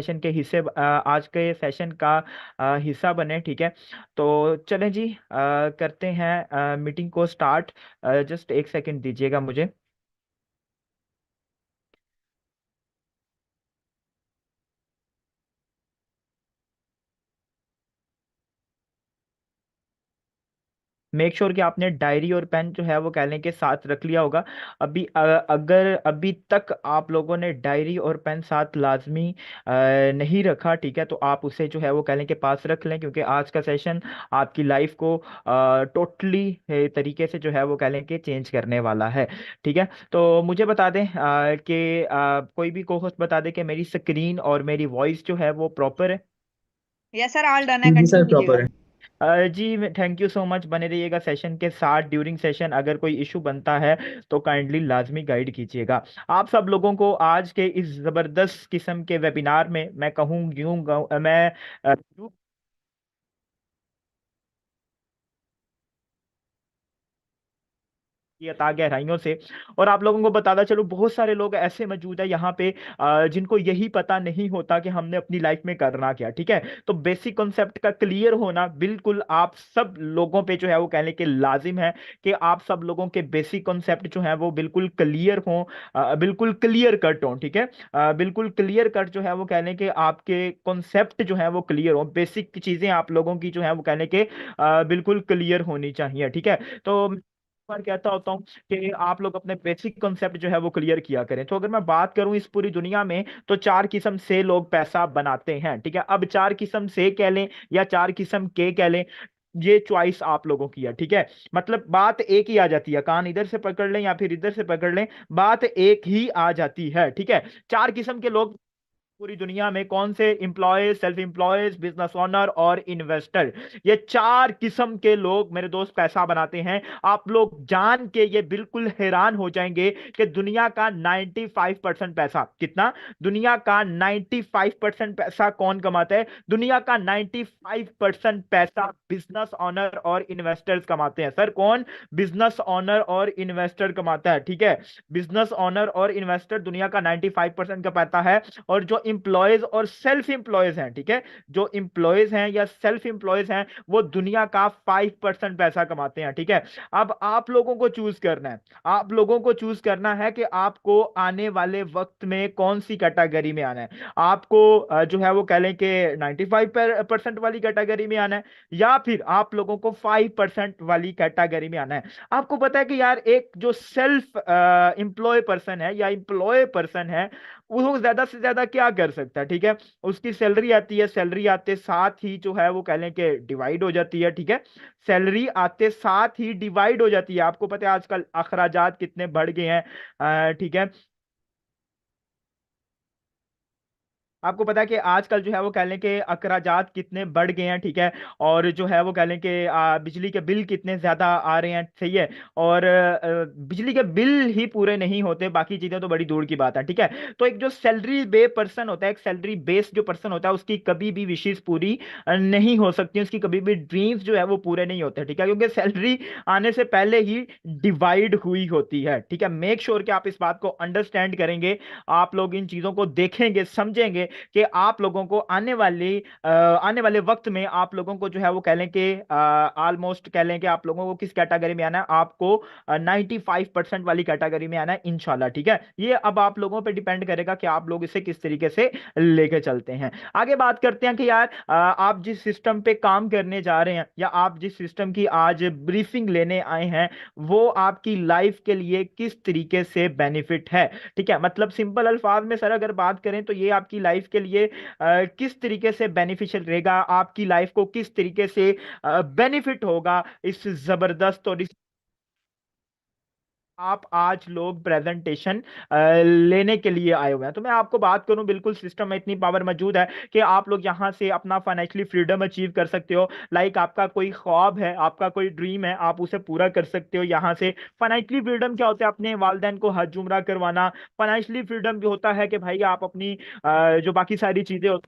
Session के आज के सेशन का हिस्सा बने। ठीक है, तो चलें जी, करते हैं मीटिंग को स्टार्ट। जस्ट एक सेकंड दीजिएगा मुझे। मेक श्योर कि आपने डायरी और पेन जो है वो कह लें के साथ रख लिया होगा। अगर अभी तक आप लोगों ने डायरी और पेन साथ लाजमी नहीं रखा, ठीक है, तो आप उसे जो है वो कह लें के पास रख लें, क्योंकि आज का सेशन आपकी लाइफ को टोटली तरीके से जो है वो कह लें के चेंज करने वाला है। ठीक है, तो मुझे बता दें कि कोई भी को होस्ट बता दे कि मेरी स्क्रीन और मेरी वॉइस जो है वो प्रॉपर है। यस सर, ऑल डन है, जी सर कंटिन्यू प्रॉपर कीजिएगा। है। जी थैंक यू सो मच। बने रहिएगा सेशन के साथ। ड्यूरिंग सेशन अगर कोई इशू बनता है तो काइंडली लाजमी गाइड कीजिएगा। आप सब लोगों को आज के इस जबरदस्त किस्म के वेबिनार में मैं कहूँ मैं की अता गहराइयों से। और आप लोगों को बताता चलो, बहुत सारे लोग ऐसे मौजूद है यहाँ पे जिनको यही पता नहीं होता कि हमने अपनी लाइफ में करना क्या। ठीक है, तो बेसिक कॉन्सेप्ट का क्लियर होना बिल्कुल आप सब लोगों पे जो है वो कहने के लाजिम है कि आप सब लोगों के बेसिक कॉन्सेप्ट जो है वो बिल्कुल क्लियर हो, बिल्कुल क्लियर कट हो। ठीक है, बिल्कुल क्लियर कट जो है वो कहने के आपके कॉन्सेप्ट जो है वो क्लियर हो। बेसिक चीजें आप लोगों की जो है वो कहने के बिल्कुल क्लियर होनी चाहिए। ठीक है, तो बार कहता होता हूँ कि आप लोग अपने बेसिक कॉन्सेप्ट जो है वो क्लियर किया करें। तो अगर मैं बात करूं इस पूरी दुनिया में, तो चार किस्म से लोग पैसा बनाते हैं। ठीक है, अब चार किस्म से कह लें या चार किस्म के कह लें, ये चॉइस आप लोगों की है। ठीक है, मतलब बात एक ही आ जाती है, कान इधर से पकड़ लें या फिर इधर से पकड़ लें, बात एक ही आ जाती है। ठीक है, चार किस्म के लोग पूरी दुनिया में कौन से? Employees, self employees, business owner और इन्वेस्टर। ये चार किस्म के लोग मेरे दोस्त पैसा बनाते हैं। आप लोग जान के ये बिल्कुल हैरान हो जाएंगे कि दुनिया का 95% पैसा कितना? दुनिया का 95% पैसा कौन कमाता है? दुनिया का 95% पैसा बिजनेस ओनर और इन्वेस्टर्स कमाते हैं। सर कौन? बिजनेस ओनर और इन्वेस्टर कमाता है। ठीक है, बिजनेस ओनर और इन्वेस्टर दुनिया का 95% का पैसा है। और जो इंप्लॉयज और सेल्फ इंप्लॉयज हैं, ठीक है, जो इंप्लॉयज हैं या सेल्फ इंप्लॉयज हैं, वो दुनिया का 5% पैसा कमाते हैं। ठीक है, अब आप लोगों को चूज करना है, आप लोगों को चूज करना है कि आपको आने वाले वक्त में कौन सी कैटेगरी में आना है। आपको जो है वो कह लें कि 95% वाली कैटेगरी में आना है, या फिर आप लोगों को 5% वाली कैटेगरी में आना है। आपको पता है कि यार एक जो सेल्फ एम्प्लॉय पर्सन है या एम्प्लॉय पर्सन है, वो ज्यादा से ज्यादा क्या कर सकता है? ठीक है, उसकी सैलरी आती है, सैलरी आते साथ ही जो है वो कह लें कि डिवाइड हो जाती है। ठीक है, सैलरी आते साथ ही डिवाइड हो जाती है। आपको पता है आजकल अखराजात कितने बढ़ गए हैं। ठीक है, आपको पता है कि आजकल जो है वो कह लें कि अखराजात कितने बढ़ गए हैं। ठीक है, और जो है वो कह लें कि बिजली के बिल कितने ज्यादा आ रहे हैं। सही है, और बिजली के बिल ही पूरे नहीं होते, बाकी चीजें तो बड़ी दूर की बात है। ठीक है, तो एक जो सैलरी बे पर्सन होता है, एक सैलरी बेस्ड जो पर्सन होता है, उसकी कभी भी विशेष पूरी नहीं हो सकती, उसकी कभी भी ड्रीम्स जो है वो पूरे नहीं होते। ठीक है, क्योंकि सैलरी आने से पहले ही डिवाइड हुई होती है। ठीक है, मेक श्योर कि आप इस बात को अंडरस्टैंड करेंगे, आप लोग इन चीजों को देखेंगे, समझेंगे कि आप लोगों को आने वाले वक्त में आप लोगों को जो है वो कह लें कि ऑलमोस्ट कह लें कि आप लोगों को किस कैटेगरी में आना है। आपको 95% वाली कैटेगरी में आना है इंशाल्लाह। ठीक है, ये अब आप लोगों पे डिपेंड करेगा कि आप लोग इसे किस तरीके से लेके चलते हैं। आगे बात करते हैं कि यार आप जिस सिस्टम पे काम करने जा रहे हैं या आप जिस सिस्टम की आज ब्रीफिंग लेने आए हैं, वो आपकी लाइफ के लिए किस तरीके से बेनिफिट है। ठीक है, मतलब सिंपल अल्फाज में सर अगर बात करें तो ये आपकी लाइफ के लिए किस तरीके से बेनिफिशियल रहेगा, आपकी लाइफ को किस तरीके से बेनिफिट होगा इस जबरदस्त और इस आप आज लोग प्रेजेंटेशन लेने के लिए आए हुए हैं। तो मैं आपको बात करूं, बिल्कुल सिस्टम में इतनी पावर मौजूद है कि आप लोग यहां से अपना फाइनेंशियली फ्रीडम अचीव कर सकते हो। लाइक आपका कोई ख्वाब है, आपका कोई ड्रीम है, आप उसे पूरा कर सकते हो यहां से। फाइनेंशियली फ्रीडम क्या होता है? अपने वालदेन को हज उम्रा करवाना। फाइनेंशियली फ्रीडम भी होता है कि भाई आप अपनी जो बाकी सारी चीजें होती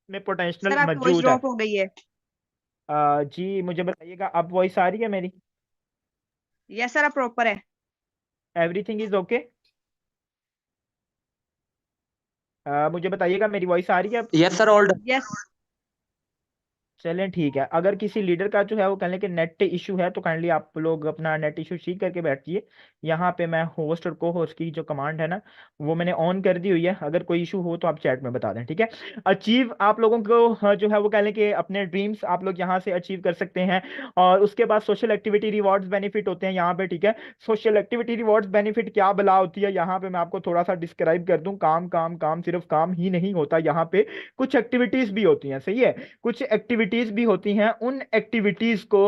में पोटेंशियल सर आपकी वॉइस मौजूद है। ड्रॉप हो गई है। जी मुझे बताइएगा, अब वॉइस आ रही है मेरी? यस सर, आप प्रॉपर है। Everything is okay? मुझे बताइएगा मेरी वॉइस आ रही है? Yes sir, all done. Yes. चलें ठीक है। अगर किसी लीडर का जो है वो कहने के नेट इशू है तो काइंडली आप लोग अपना नेट इशू ठीक करके बैठिए। यहाँ पे मैं होस्ट और को होस्ट की जो कमांड है ना, वो मैंने ऑन कर दी हुई है। अगर कोई इशू हो तो आप चैट में बता दें, ठीक है। अचीव आप लोगों को जो है वो कहने के अपने ड्रीम्स आप लोग यहाँ से अचीव कर सकते हैं। और उसके बाद सोशल एक्टिविटी रिवॉर्ड्स बेनिफिट होते हैं यहाँ पे, ठीक है। सोशल एक्टिविटी रिवॉर्ड्स बेनिफिट क्या बला होती है यहाँ पे, मैं आपको थोड़ा सा डिस्क्राइब कर दूं। काम काम काम, सिर्फ काम ही नहीं होता यहाँ पे, कुछ एक्टिविटीज भी होती हैं, सही है। कुछ एक्टिविटीज भी होती हैं। उन एक्टिविटीज को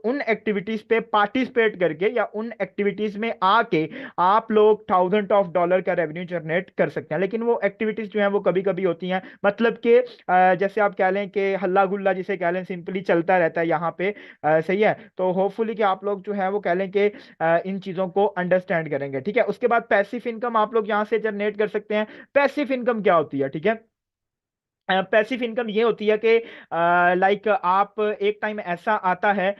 उन एक्टिविटीज पे पार्टिसिपेट करके या उन एक्टिविटीज में आके आप लोग $1000 का रेवेन्यू जनरेट कर सकते हैं। लेकिन वो एक्टिविटीज जो है वो कभी कभी होती हैं, मतलब कि जैसे आप कह लें कि हल्ला गुल्ला जिसे कह लें, सिंपली चलता रहता है यहाँ पे। सही है। तो होपफुली कि आप लोग जो है वो कह लें कि इन चीजों को अंडरस्टैंड करेंगे, ठीक है। उसके बाद पैसिव इनकम आप लोग यहाँ से जनरेट कर सकते हैं। पैसिव इनकम क्या होती है, ठीक है। पैसिव इनकम ये होती है कि लाइक आप एक टाइम ऐसा आता है,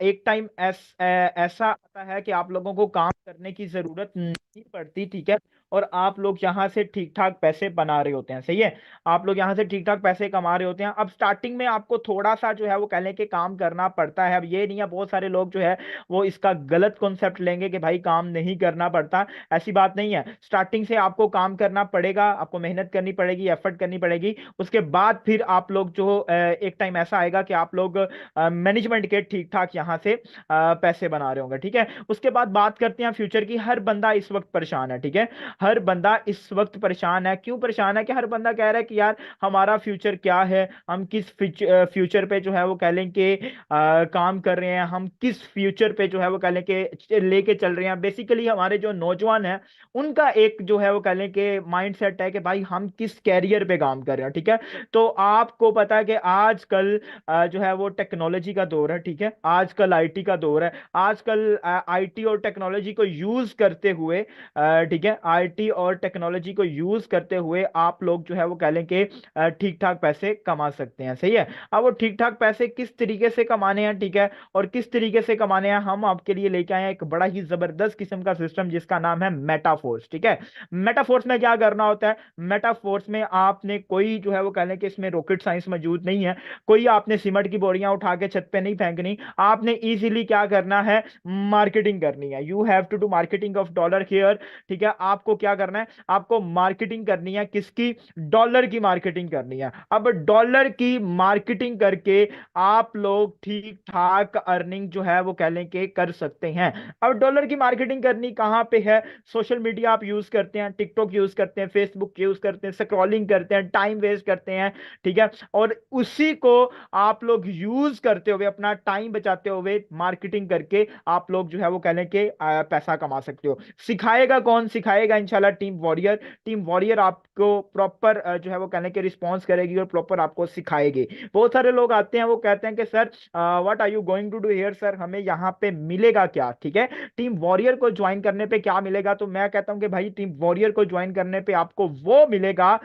एक टाइम ऐसा आता है कि आप लोगों को काम करने की जरूरत नहीं पड़ती, ठीक है। और आप लोग यहाँ से ठीक ठाक पैसे बना रहे होते हैं, सही है। आप लोग यहाँ से ठीक ठाक पैसे कमा रहे होते हैं। अब स्टार्टिंग में आपको थोड़ा सा जो है वो कह लें कि काम करना पड़ता है। अब ये नहीं है, बहुत सारे लोग जो है वो इसका गलत कॉन्सेप्ट लेंगे कि भाई काम नहीं करना पड़ता। ऐसी बात नहीं है। स्टार्टिंग से आपको काम करना पड़ेगा, आपको मेहनत करनी पड़ेगी, एफर्ट करनी पड़ेगी। उसके बाद फिर आप लोग जो एक टाइम ऐसा आएगा कि आप लोग मैनेजमेंट के ठीक ठाक यहाँ से पैसे बना रहे होंगे, ठीक है। उसके बाद बात करते हैं फ्यूचर की। हर बंदा इस वक्त परेशान है, ठीक है। हर बंदा इस वक्त परेशान है। क्यों परेशान है? कि हर बंदा कह रहा है कि यार हमारा फ्यूचर क्या है, हम किस फ्यूचर पे जो है वो कह लें कि काम कर रहे हैं, हम किस फ्यूचर पे जो है वो कह लें कि लेके चल रहे हैं। बेसिकली हमारे जो नौजवान हैं उनका एक जो है वो कह लें कि माइंड सेट है कि भाई हम किस कैरियर पे काम कर रहे हैं, ठीक है। तो आपको पता है कि आजकल जो है वो टेक्नोलॉजी का दौर है, ठीक है। आजकल आईटी का दौर है। आजकल आईटी और टेक्नोलॉजी को यूज करते हुए, ठीक है, आईटी और टेक्नोलॉजी को यूज करते हुए आप लोग जो है वो कह लें कि ठीक ठाक पैसे कमा सकते हैं, सही है। अब वो ठीक ठाक पैसे किस तरीके से कमाने हैं, ठीक है, और किस तरीके से कमाने हैं, हम आपके लिए लेके आए हैं एक बड़ा ही जबरदस्त किस्म का सिस्टम जिसका नाम है मेटाफोर्स, ठीक है। मेटाफोर्स में क्या करना होता है? मेटाफोर्स में आपने कोई जो है वो कह लें कि इसमें रॉकेट साइंस मौजूद नहीं है। कोई आपने सीमेंट की बोरियां उठा के छत पे नहीं फेंकनी। आपने इजीली क्या करना है? मार्केटिंग करनी है। You have to do marketing of dollar here, ठीक है। आपको क्या करना है? आपको मार्केटिंग करनी है। किसकी? डॉलर की मार्केटिंग करनी है। अब डॉलर की मार्केटिंग करके आप लोग ठीक ठाक अर्निंग जो है वो कह लें कि कर सकते हैं। अब डॉलर की मार्केटिंग करनी कहां पे है? सोशल मीडिया आप यूज करते हैं, टिकटॉक यूज करते हैं, फेसबुक यूज करते हैं, स्क्रॉलिंग करते हैं, टाइम वेस्ट करते हैं, ठीक है। और उसी को आप लोग यूज करते हुए, अपना टाइम बचाते हुए मार्केटिंग करके आप लोग जो है वो कह लें कि पैसा कमा सकते हो। सिखाएगा कौन? सिखाएगा इंशाल्लाह टीम वॉरियर। टीम वॉरियर आपको प्रॉपर जो है वो कहने के रिस्पॉन्स करेगी और प्रॉपर आपको सिखाएगी। बहुत सारे लोग आते हैं, वो कहते हैं कि sir what are you going to do here, sir हमें यहाँ पे मिलेगा क्या, ठीक है। टीम वॉरियर को ज्वाइन करने पे क्या मिलेगा? तो मैं कहता हूं कि भाई टीम वॉरियर को ज्वाइन करने पे आपको वो मिलेगा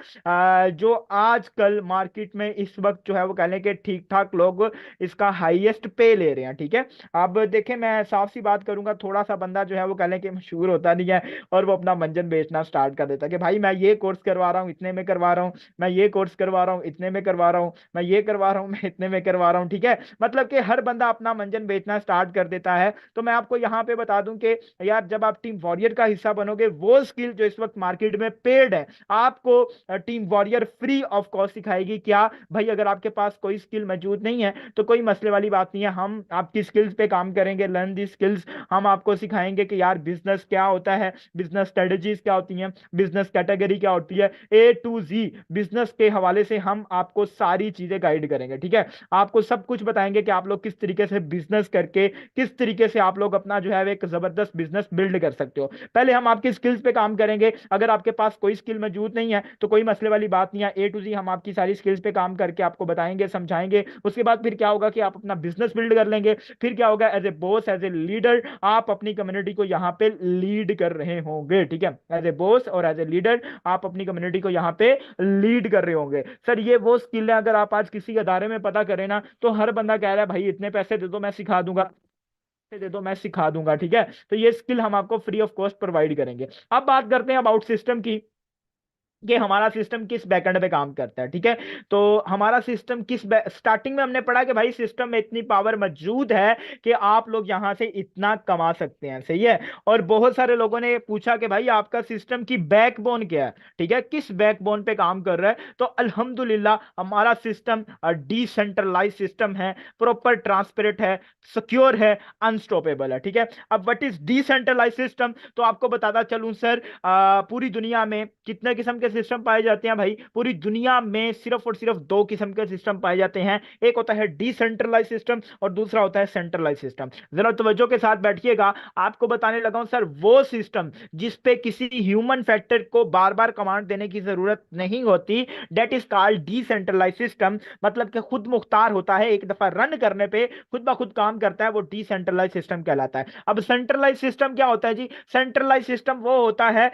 जो आजकल मार्केट में इस वक्त जो है वो कह लें कि ठीक ठाक लोग इसका हाईएस्ट पे ले रहे हैं, ठीक है। अब देखें, मैं साफ सी बात करूंगा, थोड़ा सा बंदा जो है वो कह लें कि मशहूर होता नहीं है और वो अपना मंजन बेचना स्टार्ट कर देता है कि भाई मैं ये कोर्स करवा रहा हूँ, इतने में करवा रहा हूँ, मैं ये कोर्स करवा रहा हूँ, इतने में करवा रहा हूँ, मैं ये करवा रहा हूँ, मैं इतने में करवा रहा हूँ, ठीक है। मतलब कि हर बंदा अपना मंजन बेचना स्टार्ट कर देता है। तो मैं आपको यहाँ पे बता दूं कि यार जब आप टीम वॉरियर का हिस्सा बनोगे, वो स्किल जो इस वक्त मार्केट में पेड है, आपको team warrior free of cost सिखाएगी। क्या भाई? अगर आपके पास कोई स्किल मौजूद नहीं है तो कोई मसले वाली बात नहीं है, हम आपकी स्किल्स पे काम करेंगे। लर्न दी स्किल्स, हम आपको सिखाएंगे कि यार बिजनेस क्या होता है, बिजनेस स्ट्रेटजीज क्या होती हैं, बिजनेस कैटेगरी क्या होती है, ए टू जी बिजनेस के हवाले से हम आपको सारी चीजें गाइड करेंगे, ठीक है। आपको सब कुछ बताएंगे कि आप लोग किस तरीके से बिजनेस करके, किस तरीके से आप लोग अपना जो है एक जबरदस्त बिजनेस बिल्ड कर सकते हो। पहले हम आपकी स्किल्स पे काम करेंगे। अगर आपके पास कोई स्किल मौजूद नहीं है तो कोई मसले वाली बात नहीं है, ए टू जी हम आपकी सारी स्किल्स पे काम करके आपको बताएंगे, समझाएंगे। उसके बाद फिर क्या होगा कि आप अपना बिजनेस बिल्ड कर लेंगे। फिर क्या होगा? As a boss, as a leader, आप अपनी कम्युनिटी को यहाँ पे लीड कर रहे होंगे, ठीक है। एज ए बॉस और एज ए लीडर आप अपनी कम्युनिटी को यहाँ पे लीड कर रहे होंगे। सर ये वो स्किल है, अगर आप आज किसी अदारे में पता करें ना, तो हर बंदा कह रहा है भाई इतने पैसे दे दो मैं सिखा दूंगा, पैसे दे दो मैं सिखा दूंगा, ठीक है। तो ये स्किल हम आपको फ्री ऑफ कॉस्ट प्रोवाइड करेंगे। अब बात करते हैं अबाउट सिस्टम की, कि हमारा सिस्टम किस बैकएंड पे काम करता है, ठीक है। तो हमारा सिस्टम स्टार्टिंग में हमने पढ़ा कि भाई सिस्टम में इतनी पावर मौजूद है कि आप लोग यहां से इतना कमा सकते हैं, सही है। और बहुत सारे लोगों ने पूछा कि भाई आपका सिस्टम की बैकबोन क्या है, ठीक है, किस बैकबोन पे काम कर रहा है। तो अल्हम्दुलिल्लाह हमारा सिस्टम डिसेंट्रलाइज सिस्टम है, प्रॉपर ट्रांसपेरेंट है, सिक्योर है, अनस्टॉपेबल है, ठीक है। अब व्हाट इज डिसेंट्रलाइज सिस्टम, तो आपको बताता चलूं सर, पूरी दुनिया में कितने किस्म के सिस्टम पाए जाते हैं भाई, पूरी दुनिया में सिर्फ और सिर्फ दो किस्म के सिस्टम पाए जाते हैं। एक होता है डिसेंट्रलाइज सिस्टम और दूसरा होता है सेंट्रलाइज सिस्टम। जरा तवज्जो के साथ बैठिएगा, आपको बताने लगा हूं सर वो सिस्टम जिसपे किसी ह्यूमन फैक्टर को बार बार कमांड देने की जरूरत नहीं होती, that is called decentralize system. मतलब कि खुद मुख्तार होता है, एक दफा रन करने पे खुद ब खुद काम करता है, वो डिसेंट्रलाइज सिस्टम कहलाता है। अब सेंट्रलाइज सिस्टम क्या होता है जी? सेंट्रलाइज सिस्टम वो होता है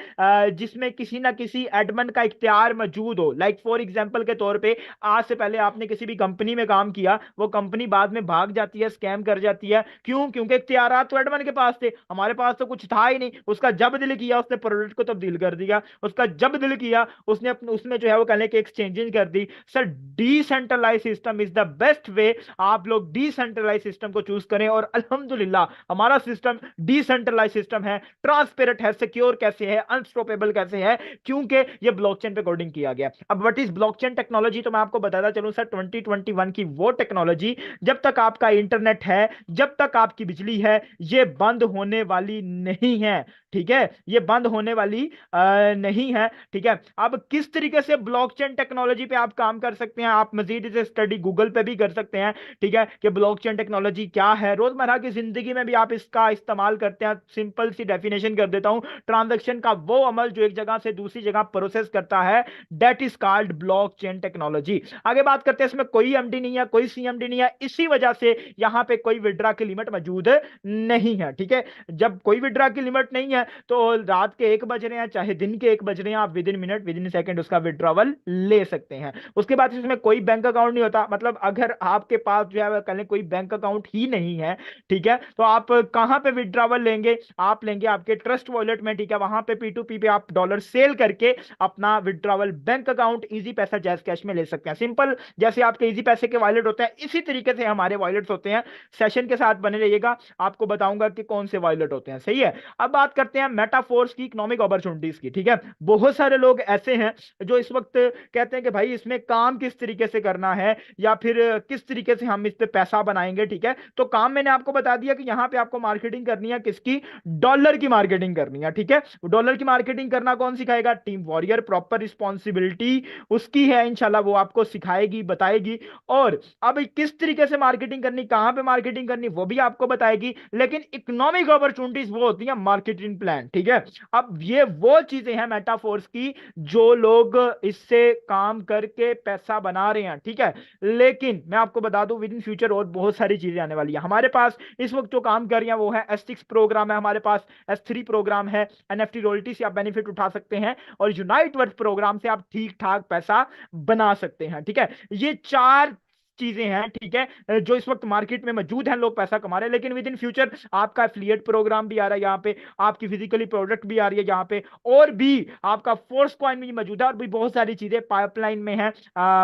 जिसमें किसी ना किसी एडमिन का इख्तियार मौजूद हो। लाइक फॉर एग्जांपल के तौर पे, आज से पहले आपने किसी भी कंपनी में काम किया, वो कंपनी बाद में भाग जाती है, स्कैम कर जाती है, क्यों? क्योंकि इख्तियारात तो एडमिन के पास थे, हमारे पास तो कुछ था ही नहीं। उसका जब दिल किया उसने प्रोडक्ट को तब्दील कर दिया, उसका जब दिल किया उसने अपने उसमें जो है वो कहने के एक्सचेंजिंग कर दी। Sir decentralize system is the best way, आप लोग डिसेंट्रलाइज सिस्टम को चूज करें। और अल्हम्दुलिल्लाह हमारा सिस्टम डिसेंट्रलाइज सिस्टम है, ट्रांसपेरेंट है, सिक्योर कैसे है, अनस्टॉपेबल कैसे है, क्योंकि ये ब्लॉकचेन पे कोडिंग किया गया। अब व्हाट इज ब्लॉकचेन टेक्नोलॉजी, तो मैं आपको बताता चलूं सर, 2021 की वो टेक्नोलॉजी, जब तक आपका इंटरनेट है, जब तक आपकी बिजली है, ये बंद होने वाली नहीं है, ठीक है, ये बंद होने वाली नहीं है, ठीक है। अब किस तरीके से ब्लॉकचेन टेक्नोलॉजी पे आप काम कर सकते हैं, आप मजीद इसे स्टडी गूगल पे भी कर सकते हैं, ठीक है, कि ब्लॉकचेन टेक्नोलॉजी क्या है, रोजमर्रा की जिंदगी में भी आप इसका इस्तेमाल करते हैं। सिंपल सी डेफिनेशन कर देता हूं, ट्रांजैक्शन का वो अमल जो एक जगह से दूसरी जगह प्रोसेस करता है, that is called blockchain technology. आगे बात करते हैं, इसमें कोई एमडी नहीं है, कोई सीएमडी नहीं है, इसी वजह से यहां पे कोई विड्रा की लिमिट मौजूद नहीं है, ठीक है। जब कोई विड्रा की लिमिट नहीं है तो रात के 1 बज रहे हैं चाहे दिन के 1 बज रहे हैं, आप with in minute with in second उसका विड्रॉवल ले सकते हैं। उसके बाद इसमें कोई बैंक अकाउंट नहीं होता, मतलब अगर आपके पास जो है कल कोई बैंक अकाउंट ही नहीं है, ठीक है, तो आप कहां पे विड्रॉवल लेंगे? आप लेंगे आपके ट्रस्ट वॉलेट में, ठीक है, वहां पे P2P पे आप डॉलर सेल करके अपना विड्रॉवल बैंक अकाउंट इजी पैसा जैज कैश में ले सकते हैं। सिंपल, जैसे आपके इजी पैसे के वॉलेट होते हैं, इसी तरीके से हमारे वॉलेट्स होते हैं। सेशन के साथ बने रहिएगा, आपको बताऊंगा कि कौन से वॉलेट होते हैं, सही है। अब बात करते हैं मेटाफोर्स की, इकोनॉमिक अपॉर्चुनिटीज की, ठीक है। बहुत सारे लोग ऐसे हैं जो इस वक्त कहते हैं कि भाई इसमें काम किस तरीके से करना है, या फिर किस तरीके से हम इस पे पैसा बनाएंगे, ठीक है। तो काम मैंने आपको बता दिया कि यहां पे आपको मार्केटिंग करनी है, किसकी? डॉलर की मार्केटिंग करनी है, ठीक है। डॉलर की मार्केटिंग करना कौन सिखाएगा? टीम वॉरियर, प्रॉपर रिस्पॉन्सिबिलिटी उसकी है, इंशाल्लाह वो आपको सिखाएगी, बताएगी। और अब किस तरीके से मार्केटिंग करनी, कहां पे मार्केटिंग करनी, वो भी आपको बताएगी। लेकिन इकोनॉमिक अपॉर्चुनिटीज वो होती है मार्केटिंग प्लान, ठीक है। अब ये वो चीजें हैं मेटाफोर्स की जो लोग इससे काम करके पैसा बना रहे हैं, ठीक है। लेकिन मैं आपको बता दूं विद इन फ्यूचर और बहुत सारी चीजें आने वाली है। हमारे पास इस वक्त जो काम कर रही है वो है S6 प्रोग्राम है, हमारे पास S3 प्रोग्राम है, NFT रॉयल्टी से आप बेनिफिट उठा सकते हैं, और यूनाइट वर्थ प्रोग्राम से आप ठीक ठाक पैसा बना सकते हैं, ठीक है। ये 4 चीजें हैं, ठीक है, जो इस वक्त मार्केट में मौजूद हैं, लोग पैसा कमा रहे हैं। लेकिन विद इन फ्यूचर आपका एफिलिएट प्रोग्राम भी आ रहा है यहाँ पे, आपकी फिजिकली प्रोडक्ट भी आ रही है यहाँ पे, और भी आपका फोर्स कॉइन भी मौजूद है, और भी बहुत सारी चीजें पाइपलाइन में है।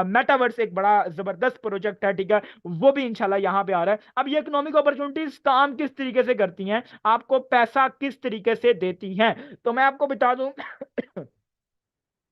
मेटावर्स एक बड़ा जबरदस्त प्रोजेक्ट है, ठीक है, वो भी इंशाल्लाह यहाँ पे आ रहा है। अब ये इकोनॉमिक अपॉर्चुनिटीज काम किस तरीके से करती हैं, आपको पैसा किस तरीके से देती हैं, तो मैं आपको बता दूं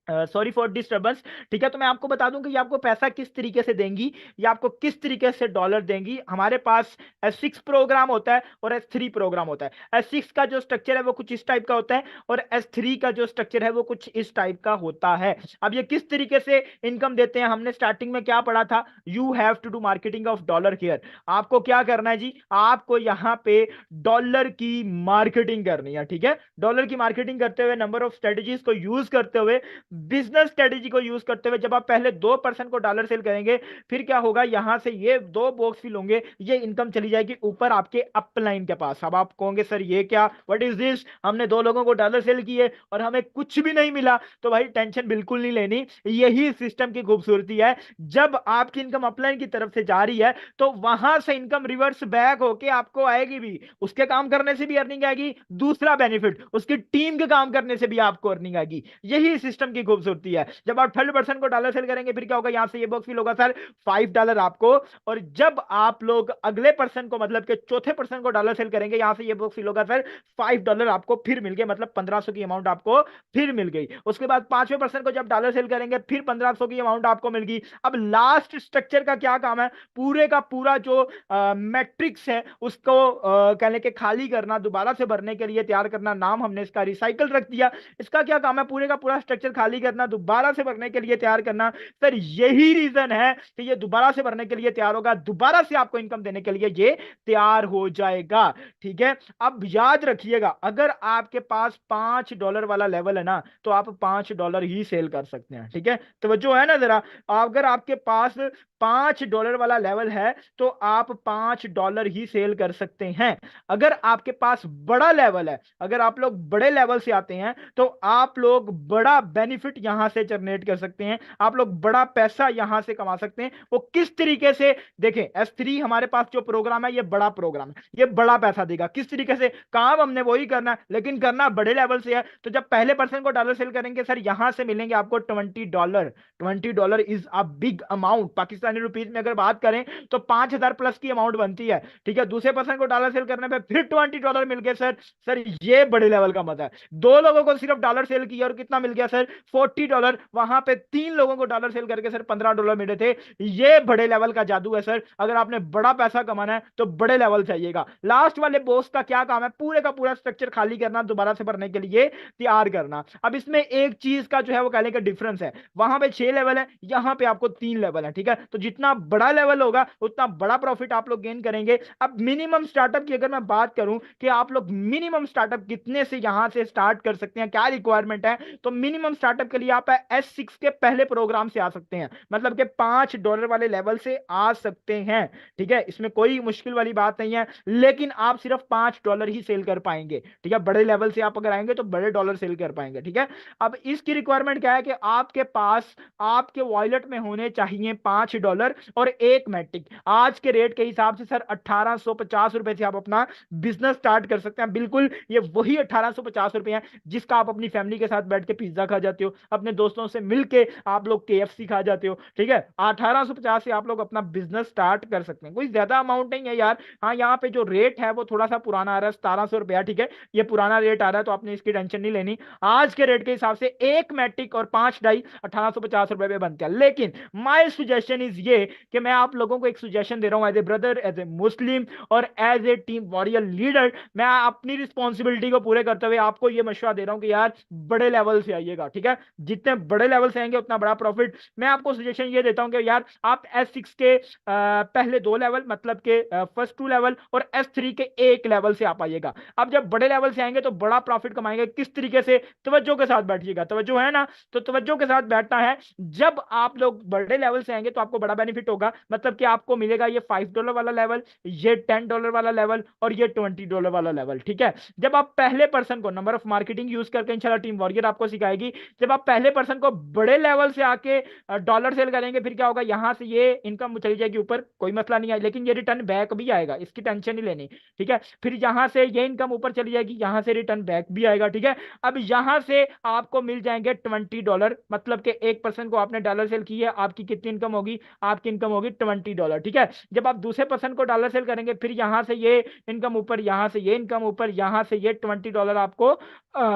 सॉरी फॉर डिस्टर्बेंस, ठीक है। तो मैं आपको बता दूं कि ये आपको पैसा किस तरीके से देंगी, ये आपको किस तरीके से डॉलर देंगी। हमारे पास S6 प्रोग्राम होता है और S3 प्रोग्राम होता है। S6 का जो स्ट्रक्चर है वो कुछ इस टाइप का होता है, और S3 का जो स्ट्रक्चर है वो कुछ इस टाइप का होता है। अब ये किस तरीके से इनकम देते हैं, हमने स्टार्टिंग में क्या पढ़ा था? You have to do marketing of dollar here. आपको क्या करना है जी? आपको यहां पे डॉलर की मार्केटिंग करनी है, ठीक है। डॉलर की मार्केटिंग करते हुए, नंबर ऑफ स्ट्रेटेजीज को यूज करते हुए, बिजनेस स्ट्रेटेजी को यूज करते हुए जब आप पहले 2% को डॉलर सेल करेंगे, फिर क्या होगा, यहां से ये दो बॉक्स फिल होंगे, ये इनकम चली जाएगी ऊपर आपके अपलाइन के पास। अब आप कहोगे सर ये क्या, व्हाट इज दिस, हमने दो लोगों को डॉलर सेल किए और हमें कुछ भी नहीं मिला। तो भाई टेंशन बिल्कुल नहीं लेनी, यही सिस्टम की खूबसूरती है। जब आपकी इनकम अपलाइन की तरफ से जा रही है तो वहां से इनकम रिवर्स बैक होके आपको आएगी भी, उसके काम करने से भी अर्निंग आएगी, दूसरा बेनिफिट उसकी टीम के काम करने से भी आपको अर्निंग आएगी। यही सिस्टम की खूबसूरती है। जब आप 12% को डॉलर सेल करेंगे फिर क्या होगा, यहां से ये बॉक्स फिल होगा सर $5 आपको। और जब आप लोग अगले पर्सन को मतलब के चौथे पर्सन को डॉलर सेल करेंगे, यहां से ये बॉक्स फिल होगा सर $5 आपको फिर मिल गए, मतलब 1500 की अमाउंट आपको फिर मिल गई। उसके बाद पांचवें पर्सन को जब डॉलर सेल करेंगे फिर 1500 की अमाउंट आपको मिल गई। अब लास्ट स्ट्रक्चर का क्या काम है, पूरे का पूरा जो मैट्रिक्स है उसको कहने के खाली करना, दोबारा से भरने के लिए तैयार करना। नाम हमने इसका रिसाइकल रख दिया। इसका क्या काम है, पूरे का पूरा स्ट्रक्चर खाली करना, दोबारा से भरने के लिए तैयार करना। सर यही रीजन है कि ये दोबारा से भरने के लिए तैयार होगा, दोबारा से आपको इनकम देने के लिए ये तैयार हो जाएगा। ठीक है, अब याद रखिएगा, अगर आपके पास $5 वाला लेवल है ना, तो आप $5 ही सेल कर सकते हैं। ठीक है, तो जो है ना जरा, अगर आपके पास $5 वाला लेवल है तो आप $5 ही सेल कर सकते हैं। अगर आपके पास बड़ा लेवल है, अगर आप लोग बड़े लेवल से आते हैं, तो आप लोग बड़ा बेनिफिट यहां से जनरेट कर सकते हैं, आप लोग बड़ा पैसा यहां से कमा सकते हैं। वो किस तरीके से, देखें S3 हमारे पास जो प्रोग्राम है ये बड़ा प्रोग्राम है, ये बड़ा पैसा देगा। किस तरीके से, काम हमने वही करना है लेकिन करना बड़े लेवल से है। तो जब पहले पर्सन को डॉलर सेल करेंगे सर, यहां से मिलेंगे आपको $20। $20 is a big amount. Pakistani rupees में अगर बात करें तो 5000 प्लस की अमाउंट बनती है। ठीक है, दूसरे पर्सन को डॉलर सेल करने पे फिर $20 मिल गए सर। सर ये बड़े लेवल का मजा है। दो लोगों को सिर्फ डॉलर सेल किया और कितना मिल गया सर, $40। वहां पे तीन लोगों को डॉलर सेल करके सर $15 मिले थे। ये बड़े लेवल का जादू है सर। अगर आपने बड़ा पैसा कमाना है तो बड़े लेवल चाहिएगा। लास्ट वाले बॉक्स का क्या काम है, पूरे का पूरा स्ट्रक्चर खाली करना, दोबारा से भरने के लिए तैयार करना। अब इसमें एक चीज का जो है वो कहने का डिफरेंस है, वहां पे 6 लेवल है, यहां पे आपको 3 लेवल है। ठीक है, तो जितना बड़ा लेवल होगा उतना बड़ा प्रॉफिट आप लोग गेन करेंगे। अब मिनिमम स्टार्टअप की अगर मैं बात करूं कि आप लोग मिनिमम स्टार्टअप कितने से यहां से स्टार्ट कर सकते हैं, क्या रिक्वायरमेंट है, तो मिनिमम स्टार्टअप के लिए आप S6 के पहले प्रोग्राम से आ सकते हैं, मतलब कि $5 वाले लेवल से आ सकते हैं। ठीक है, इसमें कोई मुश्किल वाली बात नहीं है, लेकिन आप सिर्फ $5 ही सेल कर पाएंगे। ठीक है, बड़े लेवल से आप अगर आएंगे तो बड़े डॉलर सेल कर पाएंगे। ठीक है, अब इसकी रिक्वायरमेंट क्या है कि आपके पास आपके वॉलेट में होने चाहिए $5 और एक मैट्रिक। आज के रेट के हिसाब से सर ₹1850 से आप अपना बिजनेस स्टार्ट कर सकते हैं। बिल्कुल ये वही ₹1850 हैं जिसका आप अपनी फैमिली के साथ बैठ के पिज्जा खा जाते हो, अपने दोस्तों से मिलके आप लोग KFC खा जाते हो। ठीक है, 1850 से आप लोग अपना बिजनेस स्टार्ट कर सकते हैं, कोई ज्यादा अमाउंट नहीं है यार। हाँ, यहाँ पे जो रेट है वो थोड़ा सा पुराना आ रहा है, ₹1700। ठीक है, ये पुराना रेट आ रहा है तो आपने इसकी टेंशन नहीं लेनी। आज के रेट के हिसाब से एक मैट्रिक और 5 डाई ₹1850 पे बनते हैं। लेकिन माय सजेशन इज ये कि मैं आप लोगों को एक सजेशन दे रहा हूं, as a brother, as a Muslim और as a team warrior leader, मैं अपनी रिस्पॉन्सिबिलिटी को पूरे करते हुए आपको यह मशवरा दे रहा हूं कि यार बड़े लेवल से आइएगा। ठीक है, जितने बड़े लेवल से आएंगे उतना बड़ा प्रॉफिट। मैं आपको सजेशन ये देता हूं कि यार आप S6 के पहले 2 लेवल, मतलब के फर्स्ट 2 लेवल और S3 के 1 लेवल से आप आइएगा। अब जब बड़े लेवल से आएंगे तो बड़ा प्रॉफिट कमाएंगे। किस तरीके से, तवज्जो के साथ बैठिएगा, तवज्जो है ना, तो तवज्जो के साथ बैठना है। जब आप लोग बड़े लेवल से आएंगे तो आपको बड़ा बेनिफिट होगा, मतलब कि आपको मिलेगा ये $5 वाला लेवल, ये $10 वाला लेवल और ये $20 वाला लेवल। ठीक है, जब आप पहले पर्सन को नंबर ऑफ मार्केटिंग यूज करके इंशाल्लाह टीम वॉरियर आपको सिखाएगी, जब आप पहले पर्सन को बड़े लेवल से आके डॉलर सेल करेंगे फिर क्या होगा, यहां से ये इनकम चली जाएगी ऊपर, कोई मसला नहीं है, लेकिन ये रिटर्न बैक भी आएगा, इसकी टेंशन नहीं लेनी। ठीक है, फिर यहां से ये इनकम ऊपर चली जाएगी, यहां से रिटर्न बैक भी आएगा। ठीक है, अब यहां से आपको मिल जाएंगे $20, मतलब कि एक पर्सन को आपने डॉलर सेल की है, आपकी कितनी इनकम होगी, आपकी इनकम होगी $20। ठीक है, जब आप दूसरे पर्सन को डॉलर सेल करेंगे फिर यहां से ये इनकम ऊपर, यहां से ये इनकम ऊपर, यहां से ये $20 आपको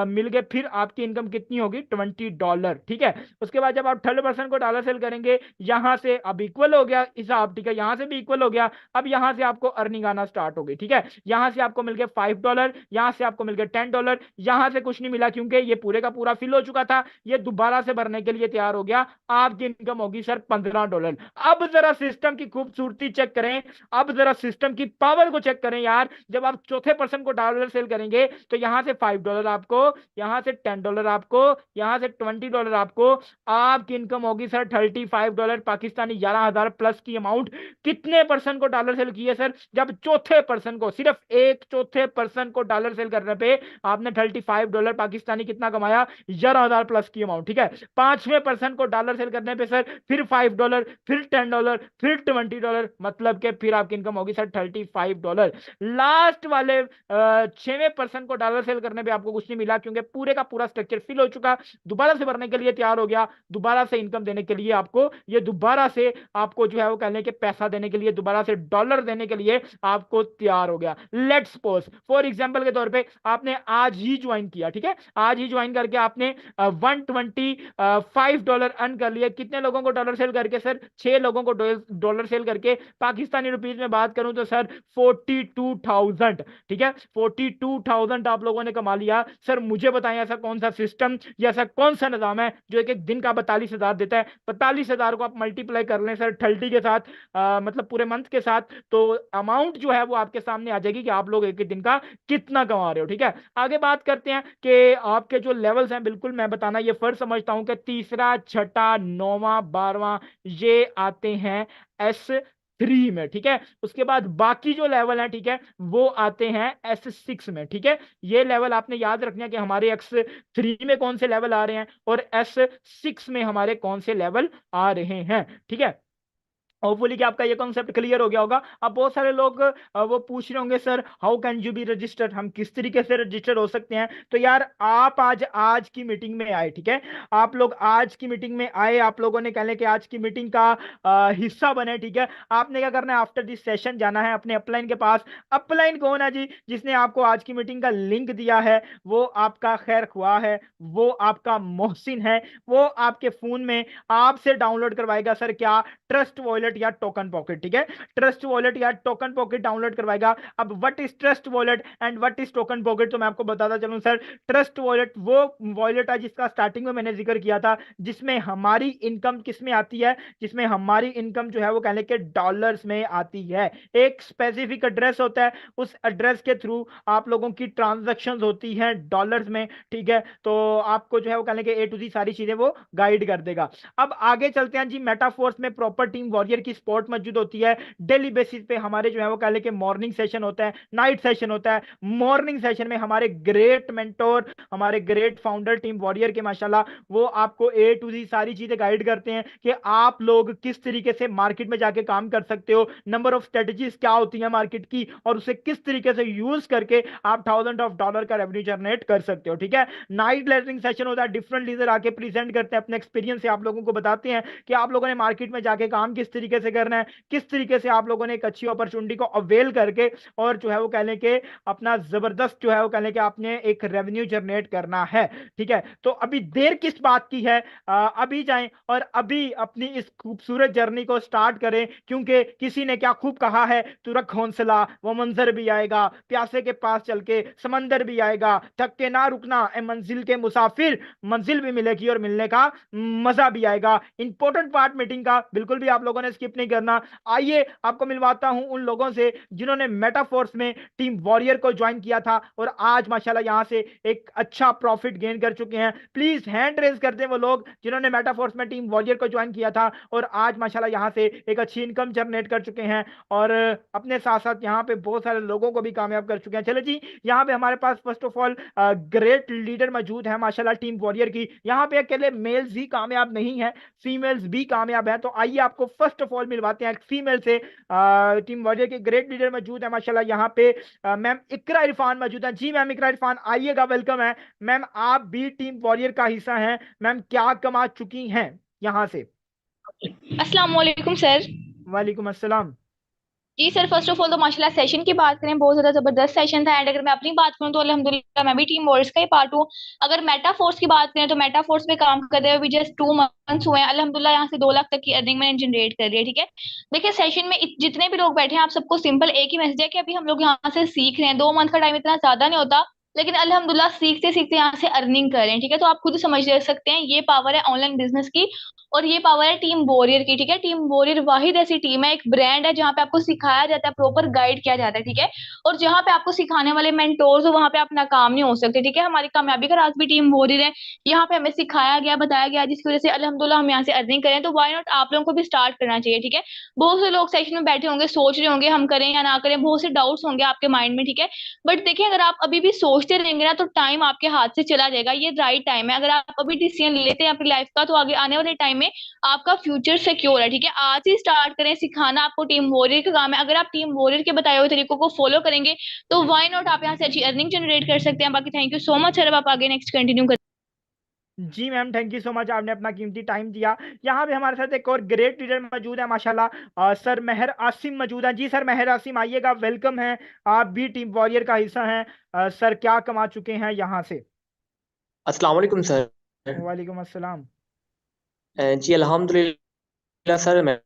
मिल गए, फिर आपकी इनकम कितनी होगी, $20। ठीक है, उसके बाद जब आप थर्ड पर्सन को डॉलर सेल करेंगे, यहां से अब इक्वल हो गया हिसाब। ठीक है, यहां से भी इक्वल हो गया, अब यहां से आपको अर्निंग आना स्टार्ट हो गई। ठीक है, यहां से आपको मिल गए $5, यहां से आपको मिल गए $10, यहां से कुछ नहीं मिला क्योंकि ये पूरे का पूरा फिल हो चुका था, ये दोबारा से भरने के लिए तैयार हो गया। आपकी इनकम होगी सर $15। अब जरा सिस्टम की खूबसूरती चेक करें, अब जरा सिस्टम की पावर को चेक करें यार। जब आप चौथे पर्सन को डॉलर सेल करेंगे तो यहां से $5 आपको, यहां से $10 आपको, यहां से $20 आपको। आपकी इनकम होगी सर $35 पाकिस्तानी, 11,000 प्लस की अमाउंट। कितने पर्सन को डॉलर सेल किए सर? जब चौथे पर्सन को, सिर्फ एक चौथे पर्सन को डॉलर सेल करने पे आपने $35 पाकिस्तानी कितना कमाया? 11,000 प्लस की अमाउंट। ठीक है, पांचवें पर्सन को डॉलर सेल करने पे सर फिर $5, फिर $10, फिर $20, मतलब के फिर आपकी इनकम होगी सर $35। लास्ट वाले छवें पर्सन को डॉलर सेल करने पे आपको कुछ नहीं मिला, क्योंकि पूरे का पूरा स्ट्रक्चर फिल हो चुका, दोबारा से भरने के लिए तैयार हो गया, दोबारा से इनकम देने के लिए आपको, ये दोबारा से आपको जो है वो कहने के पैसा देने के लिए, दोबारा से डॉलर देने के लिए आपको तैयार हो गया। लेट्स सपोज फॉर एग्जांपल के तौर पे आपने आज ही ज्वाइन किया, ठीक है, आज ही ज्वाइन करके आपने $125 अर्न कर लिए। कितने लोगों को डॉलर सेल करके सर? 6 लोगों को डॉलर सेल करके, पाकिस्तानी रुपीज में बात करूं तो सर 42,000। ठीक है, 42,000 आप लोगों ने कमा लिया। सर मुझे बताएं ऐसा कौन सा सिस्टम या ऐसा कौन सा निजाम है जो एक एक दिन का 42,000 देता है? 42,000 को आप मल्टीप्लाई कर लें सर 30 के साथ, मतलब पूरे मंथ के साथ, तो अमाउंट जो है वो आपके सामने आ जाएगी कि आप लोग एक एक दिन का कितना कमा रहे हो। ठीक है, आगे बात करते हैं कि आपके जो लेवल्स हैं, बिल्कुल मैं बताना ये फर्ज समझता हूं कि तीसरा, छठा, नौवां, 12वां ये आते हैं S3 में। ठीक है, उसके बाद बाकी जो लेवल है, ठीक है, वो आते हैं S6 में। ठीक है, ये लेवल आपने याद रखना है कि हमारे S3 में कौन से लेवल आ रहे हैं और S6 में हमारे कौन से लेवल आ रहे हैं। ठीक है, होपफुली कि आपका ये कॉन्सेप्ट क्लियर हो गया होगा। अब बहुत सारे लोग वो पूछ रहे होंगे sir how can you be registered, हम किस तरीके से रजिस्टर हो सकते हैं? तो यार आप आज की मीटिंग में आए, ठीक है, आप लोग आज की मीटिंग में आए, आप लोगों ने कह लें कि आज की मीटिंग का हिस्सा बने। ठीक है, आपने क्या करना है, आफ्टर दिस सेशन जाना है अपने अपलाइन के पास। अपलाइन कौन है जी? जिसने आपको आज की मीटिंग का लिंक दिया है, वो आपका खैर ख्वाह है, वो आपका मोहसिन है, वो आपके फोन में आपसे डाउनलोड करवाएगा सर क्या? ट्रस्ट वॉलेट या टोकन पॉकेट। ठीक है, ट्रस्ट वॉलेट या टोकन पॉकेट डाउनलोड करवाएगा। अब what is trust wallet and what is token pocket, तो मैं आपको बताता चलूं सर। ट्रस्ट वॉलेट वो वॉलेट है जिसका स्टार्टिंग में मैंने जिक्र किया था, जिसमें हमारी इनकम किस में आती है? जिसमें हमारी इनकम जो है वो कहने के डॉलर्स में आती है। एक स्पेसिफिक एड्रेस होता है, उस एड्रेस के थ्रू आप लोगों की ट्रांजैक्शन होती है डॉलर्स में। ठीक है, तो आपको जो है वो कहने के ए टू दी सारी चीजें वो गाइड कर देगा। अब आगे चलते हैं जी। मेटाफोर्स में प्रॉपर टीम वॉरियर की सपोर्ट मौजूद होती है। डेली बेसिस पे हमारे जो है वो कह लें कि मॉर्निंग सेशन होता है, नाइट सेशन होता है। मॉर्निंग सेशन में हमारे ग्रेट मेंटोर, हमारे ग्रेट फाउंडर टीम वॉरियर के माशाल्लाह, वो आपको ए टू दी सारी चीजें गाइड करते हैं कि आप लोग किस तरीके से मार्केट में जाके काम कर सकते हो, नंबर ऑफ स्ट्रेटजीज क्या होती है मार्केट की, और उसे किस तरीके से यूज करके आप $1000 का रेवेन्यू जनरेट कर सकते हो। ठीक है, नाइट लर्निंग सेशन होता है, डिफरेंट लीडर आके प्रेजेंट करते हैं अपने एक्सपीरियंस से, आप लोगों को बताते हैं कि आप लोगों ने मार्केट में जाके काम किस तरीके से करना है, किस तरीके से आप लोगों ने एक अच्छी अपॉर्चुनिटी को अवेल करके और जो है वो कह लें कि अपना जबरदस्त जो है वो कह लें कि आपने एक रेवेन्यू जनरेट करना है। ठीक है, तो अभी देर किस बात की है? अभी जाएं और अभी अपनी इस खूबसूरत जर्नी को स्टार्ट करें, क्योंकि किसी ने क्या खूब कहा है, तू रख हौसला, वो मंजर भी आएगा, प्यासे के पास चल के समंदर भी आएगा, थक के ना रुकना ए मंजिल के मुसाफिर, मंजिल भी मिलेगी और मिलने का मजा भी आएगा। इंपॉर्टेंट पार्ट मीटिंग का बिल्कुल भी आप लोगों ने स्किप नहीं करना। आइए आपको मिलवाता हूं उन लोगों से जिन्होंने मेटाफोर्स में टीम वॉरियर को ज्वाइन किया था और आज माशाल्लाह यहां से एक अच्छा प्रॉफिट गेन कर चुके हैं। प्लीज हैंड रेज कर दें वो लोग जिन्होंने मेटाफोर्स में टीम वॉरियर को ज्वाइन किया था और आज माशाल्लाह यहां से एक अच्छी इनकम जनरेट कर चुके हैं और अपने साथ साथ यहां पे बहुत सारे लोगों को भी कामयाब कर चुके हैं। चलो जी, यहां पे हमारे पास first of all great leader मौजूद है माशाल्लाह टीम वॉरियर की। यहां पे अकेले मेल्स ही कामयाब नहीं है, फीमेल्स भी कामयाब है। तो आइए आपको फर्स्ट ऑफ ऑल मिलवाते हैं फीमेल से। टीम वॉरियर के ग्रेट लीडर मौजूद है माशाल्लाह यहाँ पे। मैम इकरा इरफान मौजूद है। जी मैम इकरा इरफान आइएगा, वेलकम है मैम। आप भी टीम वॉरियर का हिस्सा हैं मैम, क्या कमा चुकी हैं यहाँ से? अस्सलाम वालेकुम सर। वालेकुम अस्सलाम। जी सर, फर्स्ट ऑफ ऑल तो माशाल्लाह सेशन की बात करें, बहुत ज्यादा जबरदस्त सेशन था। एंड अगर मैं अपनी बात करूं तो अल्हम्दुलिल्लाह मैं भी टीम वॉर्स का ही पार्ट हूं। अगर मेटाफोर्स की बात करें तो मेटाफोर्स में काम करते हुए भी जस्ट 2 मंथ्स हुए हैं। अल्हम्दुलिल्लाह यहाँ से 2 लाख तक की अर्निंग मैंने जनरेट कर ली है। ठीक है, देखिए सेशन में जितने भी लोग बैठे हैं, आप सबको सिंपल एक ही मैसेज है कि अभी हम लोग यहाँ से सीख रहे हैं। 2 मंथ का टाइम इतना ज्यादा नहीं होता, लेकिन अल्हम्दुलिल्लाह सीखते सीखते यहाँ से अर्निंग कर रहे हैं। ठीक है, तो आप खुद समझ ले सकते हैं ये पावर है ऑनलाइन बिजनेस की। और ये पावर है टीम वॉरियर की, ठीक है। टीम वॉरियर वाहिद ऐसी टीम है, एक ब्रांड है जहाँ पे आपको सिखाया जाता है, प्रॉपर गाइड किया जाता है, ठीक है। और जहाँ पे आपको सिखाने वाले मेंटोर्स हो वहां पे आप नाकाम नहीं हो सकते, ठीक है। हमारी कामयाबी का राज भी टीम वॉरियर है। यहाँ पे हमें सिखाया गया, बताया गया, जिसकी वजह से अल्हम्दुलिल्लाह हम यहाँ से अर्निंग करें। तो व्हाई नॉट आप लोगों को भी स्टार्ट करना चाहिए, ठीक है। बहुत से लोग सेशन में बैठे होंगे, सोच रहे होंगे हम करें या ना करें, बहुत से डाउट्स होंगे आपके माइंड में, ठीक है। बट देखिए, अगर आप अभी भी सोचते रहेंगे ना तो टाइम आपके हाथ से चला जाएगा। ये राइट टाइम है, अगर आप अभी डिसीजन लेते हैं अपनी लाइफ का तो आगे आने वाले टाइम में आपका फ्यूचर सिक्योर है, ठीक है। आज ही स्टार्ट करें सिखाना, आपको टीम वॉरियर का काम है। अगर आप टीम वॉरियर के बताए हुए तरीकों को फॉलो करेंगे तो व्हाई नॉट आप यहाँ से अच्छी अर्निंग जनरेट कर सकते हैं। बाकी thank you so much sir, अब आप आगे नेक्स्ट कंटिन्यू कर। जी ma'am, thank you so much, आपने अपना कीमती टाइम दिया। यहाँ पे हमारे साथ एक और ग्रेट लीडर मौजूद है माशाल्लाह, सर मेहर आसिम मौजूद है। जी सर मेहर आसिम, आइएगा, वेलकम है। आप भी टीम वॉरियर का हिस्सा हैं। सर क्या कमा चुके हैं यहाँ से? अस्सलाम वालेकुम सर। वालेकुम अस्सलाम। जी अल्हम्दुलिल्लाह सर, मैं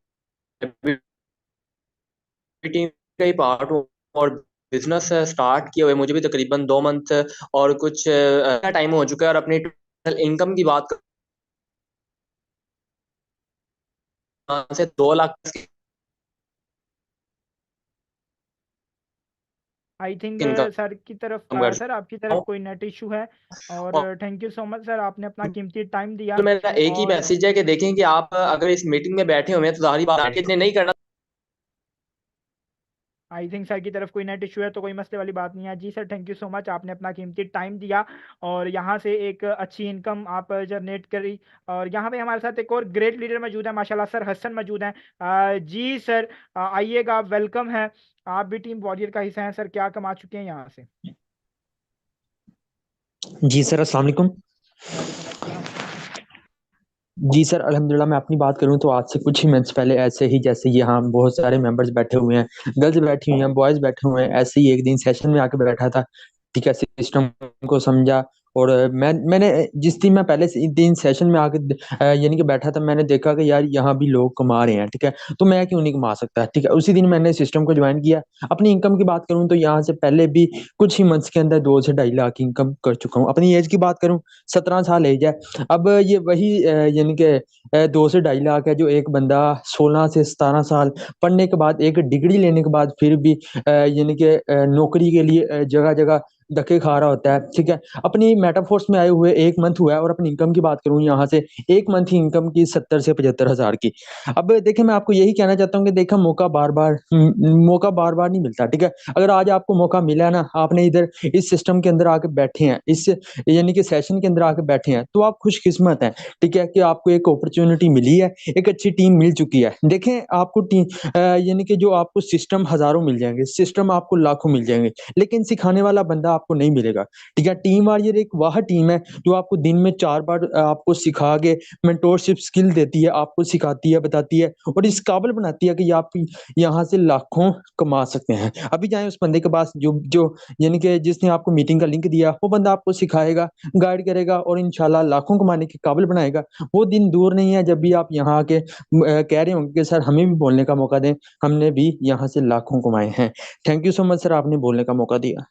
भी टीम का ही पार्ट हूँ और बिजनेस स्टार्ट किए हुए मुझे भी तकरीबन 2 मंथ और कुछ टाइम हो चुका है। और अपनी टोटल इनकम की बात से 2 lakh I think income sir की तरफ कर सर आपकी चुका तरफ हूँ। कोई नेट इशू है। और और thank you so much sir, आपने अपना कीमती टाइम दिया। मेरा एक ही और मैसेज है कि देखें कि आप अगर इस मीटिंग में बैठे हुए हैं तो जाहिर बात है कि इतने नहीं करना। आई थिंक सर की तरफ कोई नेट इशू है, तो कोई मसले वाली बात नहीं है। जी sir, thank you so much, आपने अपना कीमती टाइम दिया और यहाँ से एक अच्छी इनकम आप जनरेट करी। और यहाँ पे हमारे साथ एक और ग्रेट लीडर मौजूद है माशाल्लाह, सर हसन मौजूद हैं। जी सर, आइएगा, वेलकम है। आप भी टीम वॉरियर का हिस्सा हैं। सर क्या कमा चुके हैं यहाँ से? जी सर, अस्सलाम वालेकुम। वालेकुम अस्सलाम। जी सर, अल्हम्दुलिल्लाह मैं अपनी बात करूं तो आज से कुछ ही मंथ्स पहले ऐसे ही, जैसे यहाँ बहुत सारे मेंबर्स बैठे हुए हैं, गर्ल्स बैठी हुई हैं, बॉयज बैठे हुए हैं, ऐसे ही एक दिन सेशन में आके बैठा था, ठीक है। सिस्टम को समझा और मैंने जिस दिन मैं पहले से दिन सेशन में आके यानी कि बैठा था, मैंने देखा कि यार यहाँ भी लोग कमा रहे हैं, ठीक है, तो मैं क्यों नहीं कमा सकता, ठीक है। उसी दिन मैंने सिस्टम को ज्वाइन किया। अपनी इनकम की बात करूं तो यहाँ से पहले भी कुछ ही मंथ्स के अंदर 2 से 2.5 लाख की इनकम कर चुका हूँ। अपनी एज की बात करूँ, 17 साल एज है। अब ये वही यानी कि 2 से 2.5 लाख है जो एक बंदा 16 से 17 साल पढ़ने के बाद, एक डिग्री लेने के बाद फिर भी यानी कि नौकरी के लिए जगह जगह धक्के खा रहा होता है, ठीक है। अपनी मेटाफोर्स में आए हुए 1 मंथ हुआ है और अपनी इनकम की बात करूं यहाँ से 1 मंथ की इनकम की 70 से 75 हजार की। अब देखिए, मैं आपको यही कहना चाहता हूँ कि देखा, मौका बार बार नहीं मिलता, ठीक है। अगर आज आपको मौका मिला है ना, आपने इधर इस सिस्टम के अंदर आके बैठे हैं, इस यानी कि सेशन के अंदर आके बैठे हैं, तो आप खुशकिस्मत हैं, ठीक है, कि आपको एक अपॉर्चुनिटी मिली है, एक अच्छी टीम मिल चुकी है। देखें, आपको टीम यानी कि जो आपको सिस्टम हजारों मिल जाएंगे, सिस्टम आपको लाखों मिल जाएंगे, लेकिन सिखाने वाला बंदा आपको नहीं मिलेगा, ठीक है। टीम वॉरियर एक वह टीम है जो आपको दिन में 4 बार आपको सिखा के मेंटोरशिप स्किल देती है, आपको सिखाती है, बताती है और इस काबिल बनाती है कि आप यहाँ से लाखों कमा सकते हैं। अभी जाए उस बंदे के पास जो जो यानी कि जिसने आपको मीटिंग का लिंक दिया, वो बंदा आपको सिखाएगा, गाइड करेगा और इंशाल्लाह लाखों कमाने के काबिल बनाएगा। वो दिन दूर नहीं है जब भी आप यहाँ आके कह रहे होंगे कि सर हमें भी बोलने का मौका दें, हमने भी यहाँ से लाखों कमाए हैं। Thank you so much sir, आपने बोलने का मौका दिया।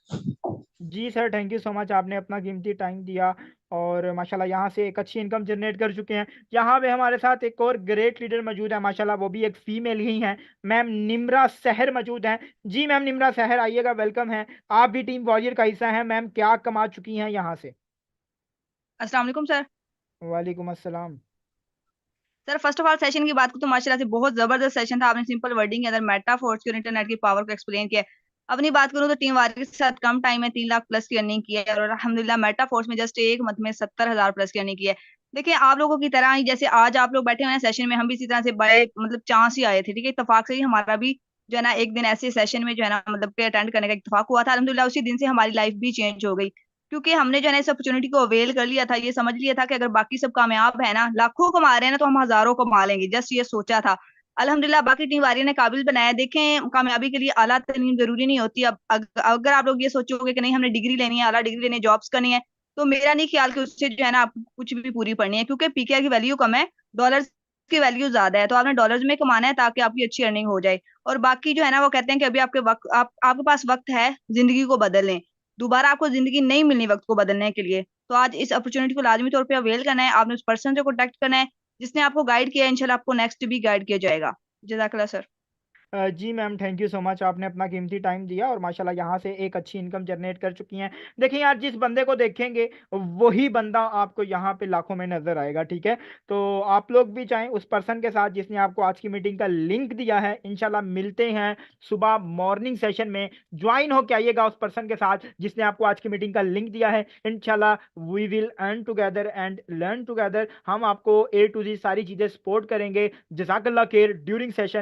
जी sir, thank you so much, आपने अपना कीमती टाइम दिया और माशाल्लाह यहाँ से एक अच्छी इनकम जनरेट कर चुके हैं। यहाँ पे हमारे साथ एक और ग्रेट लीडर मौजूद है माशाल्लाह, वो भी एक फीमेल ही हैं। मैम निम्रा सहर मौजूद हैं। जी मैम निम्रा सहर, आइएगा, वेलकम है। आप भी टीम वॉरियर का हिस्सा हैं। मैम क्या कमा चुकी हैं यहाँ से? अस्सलाम वालेकुम सर। वालेकुम अस्सलाम। Sir first of all session की बात करूं तो माशाल्लाह से बहुत जबरदस्त सेशन था। आपने सिंपल वर्डिंग के अंदर मेटाफोर्स और इंटरनेट की पावर को एक्सप्लेन किया है। अपनी बात करूं तो टीम वार्क के साथ कम टाइम में 3 लाख प्लस की अर्निंग की है और अल्हम्दुलिल्लाह मेटाफोर्स में जस्ट 1 मंथ में 70 हजार प्लस की अर्निंग की है। देखिए, आप लोगों की तरह ही जैसे आज आप लोग बैठे हुए हैं सेशन में, हम भी इसी तरह से बड़े मतलब चांस ही आए थे, ठीक है। इत्तेफाक से ही हमारा भी जो है ना एक दिन ऐसे सेशन में जो है ना मतलब के अटेंड करने का इत्तेफाक हुआ था। अल्हम्दुलिल्लाह उसी दिन से हमारी लाइफ भी चेंज हो गई, क्योंकि हमने जो है ना इस अपॉर्चुनिटी को अवेल कर लिया था। ये समझ लिया था कि अगर बाकी सब कामयाब है ना, लाखों कमा रहे हैं ना, तो हम हजारों कमा लेंगे। जस्ट ये सोचा था। अल्हम्दुलिल्लाह बाकी टीम वारियों ने काबिल बनाया। देखें, कामयाबी के लिए आला तालीम जरूरी नहीं होती। अब अगर आप लोग ये सोचोगे कि नहीं हमने डिग्री लेनी है, आला डिग्री लेनी है, जॉब्स करनी है, तो मेरा नहीं ख्याल कि उससे जो है ना आपको कुछ भी पूरी पड़नी है, क्योंकि पीकेआर की वैल्यू कम है, डॉलर्स की वैल्यू ज्यादा है। तो आपने डॉलर्स में कमाना है ताकि आपकी अच्छी अर्निंग हो जाए। और बाकी जो है ना वो कहते हैं कि अभी आपके पास वक्त है जिंदगी को बदल लें। दोबारा आपको जिंदगी नहीं मिलनी वक्त को बदलने के लिए। तो आज इस अपॉर्चुनिटी को लाजमी तौर पे अवेल करना है। आपने उस पर्सन से कॉन्टेक्ट करना है जिसने आपको गाइड किया, इंशाल्लाह आपको नेक्स्ट भी गाइड किया जाएगा। जज़ाकल्लाह सर। जी ma'am, thank you so much, आपने अपना कीमती टाइम दिया और माशाल्लाह यहाँ से एक अच्छी इनकम जनरेट कर चुकी हैं। देखिए यार, जिस बंदे को देखेंगे वही बंदा आपको यहाँ पे लाखों में नजर आएगा, ठीक है। तो आप लोग भी चाहें उस पर्सन के साथ जिसने आपको आज की मीटिंग का लिंक दिया है, इंशाल्लाह मिलते हैं सुबह मॉर्निंग सेशन में, ज्वाइन होके आइएगा उस पर्सन के साथ जिसने आपको आज की मीटिंग का लिंक दिया है। इंशाल्लाह we will earn together and learn together. हम आपको A to Z सारी चीजें सपोर्ट करेंगे। जज़ाकल्लाह खैर ड्यूरिंग सेशन।